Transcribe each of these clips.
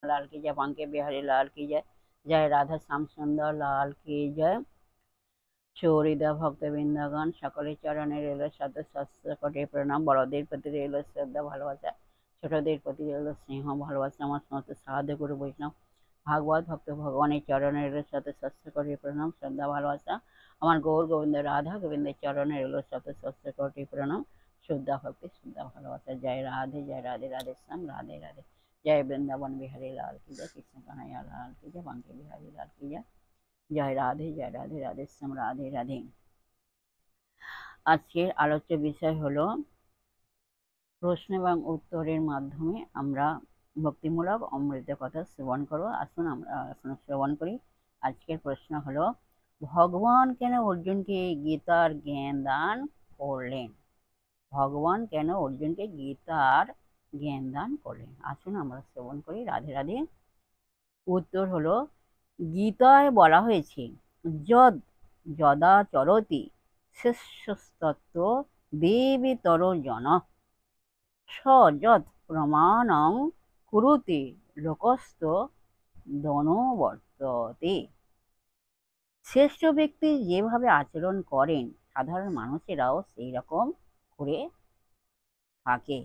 लाल की जय, बांके बिहारी लाल की जय, जय राधा श्याम सुंदर लाल की जय। চৌরিদা ভক্তবৃন্দগণ সকলের চরণে রইল শত সহস্র কোটি প্রণাম। বড়দের প্রতি রইল শ্রদ্ধা ভালোবাসা, ছোটদের প্রতি রইল স্নেহ ভালোবাসা। আমার সমস্ত সাধু গুরু বৈষ্ণব ভাগবত ভক্ত ভগবানের চরণে রইল শত সহস্র কোটি প্রণাম শ্রদ্ধা ভালোবাসা। আমার গৌর গোবিন্দ রাধা গোবিন্দের চরণে রইল শত সহস্র কোটি প্রণাম শ্রদ্ধা ভক্তি শ্রদ্ধা ভালোবাসা। জয় রাধে রাধে শ্যাম রাধে রাধে। জয় বৃন্দাবন বিহারী লাল কি জয়, কৃষ্ণ কানাইয়া লাল কি জয়, বাঙ্কে বিহারী লাল কি জয়। জয় রাধে রাধে শ্যাম রাধে রাধে। আজকের আলোচ্য বিষয় হলো প্রশ্ন এবং উত্তরের মাধ্যমে আমরা ভক্তিমূলক অমৃত কথা শ্রবণ করব। আসুন আমরা শ্রবণ করি। আজকের প্রশ্ন হলো, ভগবান কেন অর্জুনকে গীতার জ্ঞান দান করলেন? ভগবান কেন অর্জুনকে গীতার জ্ঞান দান করলেন? আসুন আমরা শ্রবণ করি। রাধে রাধে। উত্তর হলো, গীতায় বলা হয়েছে, যদ যদা চরতি শিষ্যস্তত্ত্ব দেবেতর জন স যৎ প্রমাণং কুরুতে লোকস্থ দনবর্ততে। শ্রেষ্ঠ ব্যক্তি যেভাবে আচরণ করেন সাধারণ মানুষেরাও সেই রকম করে থাকে।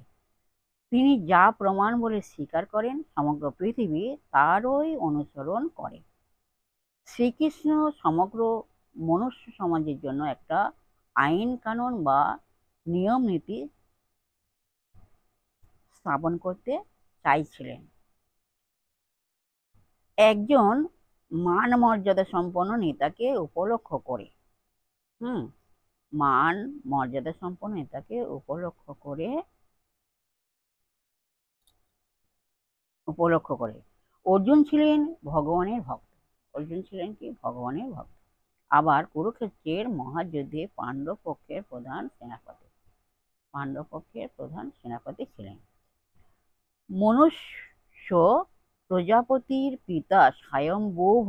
তিনি যা প্রমাণ বলে স্বীকার করেন সমগ্র পৃথিবী তারই অনুসরণ করে। শ্রীকৃষ্ণ সমগ্র মনুষ্য সমাজের জন্য একটা আইন কানুন বা নিয়ম নীতি স্থাপন করতে চাইছিলেন। একজন মান মর্যাদা সম্পন্ন নেতাকে উপলক্ষ করে মান মর্যাদা সম্পন্ন নেতাকে উপলক্ষ করে অর্জুন ছিলেন ভগবানের ভক্ত। অর্জুন ছিলেন কি? ভগবানের ভক্ত। আবার কুরুক্ষেত্রের মহাযুদ্ধে পাণ্ডব পক্ষের প্রধান সেনাপতি ছিলেন। মনুষ্য প্রজাপতির পিতা স্বয়ংভুব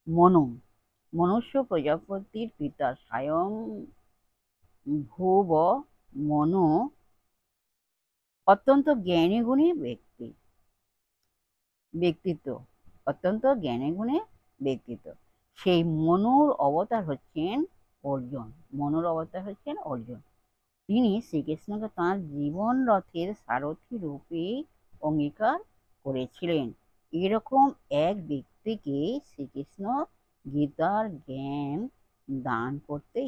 মনু। মনুষ্য প্রজাপতির পিতা স্বয়ংভুব মনু অত্যন্ত জ্ঞানী গুণী ব্যক্তিত্ব। সেই মনুর অবতার হচ্ছেন অর্জুন। তিনি শ্রীকৃষ্ণকে তাঁর জীবন রথের সারথি রূপে অঙ্গীকার করেছিলেন। এরকম এক ব্যক্তিকে শ্রীকৃষ্ণ গীতার জ্ঞান দান করতে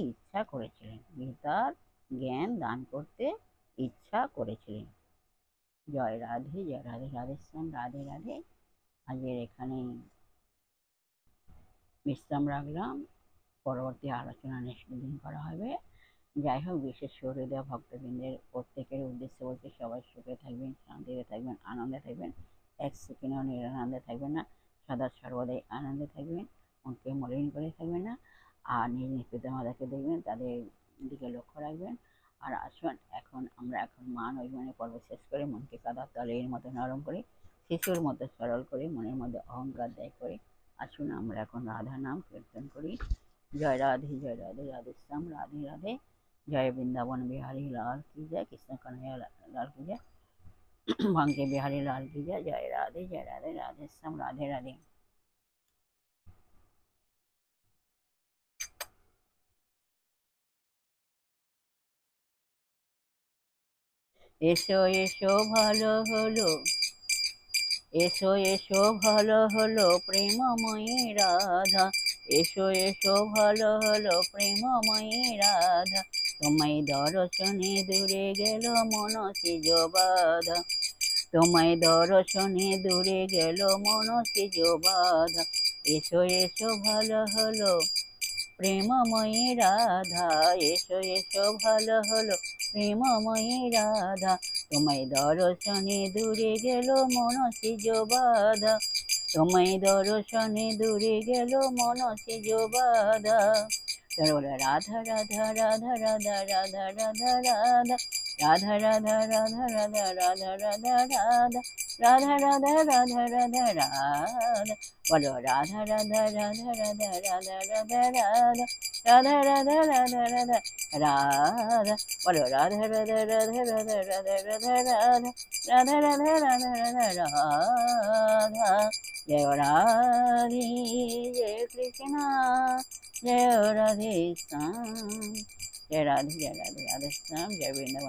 ইচ্ছা করেছিলেন। জয় রাধে রাধে শ্যাম রাধে রাধে। আজকের এখানে বিশ্রাম রাখলাম। পরবর্তী আলোচনা নেক্সট দিন করা হবে। যাই হোক, বিশেষ সহৃদয় ভক্তবৃন্দের প্রত্যেকের উদ্দেশ্যে বলছি, সবাই সুখে থাকবেন, শান্তিতে থাকবেন, আনন্দে থাকবেন। এক সেকেন্ডও নিরানন্দে থাকবেন না। সদা সর্বদাই আনন্দে থাকবেন, মনকে মলিন করে থাকবেন না। আর নিজ নিজ পিতামাতাকে দেখবেন, তাদের দিকে লক্ষ্য রাখবেন। আর আসুন আমরা মান অভিমানের পর্ব শেষ করে মনকে কাদার তলের মতো নরম করে, শিশুর মতো সরল করে, মনের মধ্যে অহংকার ত্যাগ করে আসুন আমরা এখন রাধা নাম কীর্তন করি। জয় রাধে রাধে শ্যাম রাধে রাধে। जय वृंदावन बिहारी लाल की जय, कृष्ण कन्हैया लाल की जय, बांके बिहारी लाल की जय। जय राधे राधे श्याम राधे राधे। এসো এসো ভালো হলো, এসো এসো ভালো হলো প্রেমময়ী রাধা। এসো এসো ভালো হলো প্রেমময়ী রাধা। তোমায় দর্শনে দূরে গেল মনসিজ বাধা। তোমায় দর্শনে দূরে গেল মনসিজ বাধা। এসো এসো ভালো হলো প্রেমময়ী রাধা। এসো এসো ভালো হলো প্রেমময়ী রাধা। তোমায় দর্শনে দূরে গেল মনসিজ বাধা। তোমায় দর্শনে দূরে গেল মনসিজ বাধা। রাধা রাধা রাধা রাধা রাধা রাধা রাধা। রাধা রাধা রাধা রাধা রাধা রাধা রাধা রাধা রাধা রাধা রাধা রাধা বলো রাধা রাধা রাধা রাধা রাধা রাধা রাধা রাধা রাধা রাধা রাধা বলো রাধা রাধা রাধা রাধা রাধা রাধা রাধা রাধা রাধা রাধা রাধা জয় রাধে জয় কৃষ্ণ जय राधे श्याम जय राधे राधे श्याम जय वृंदावन।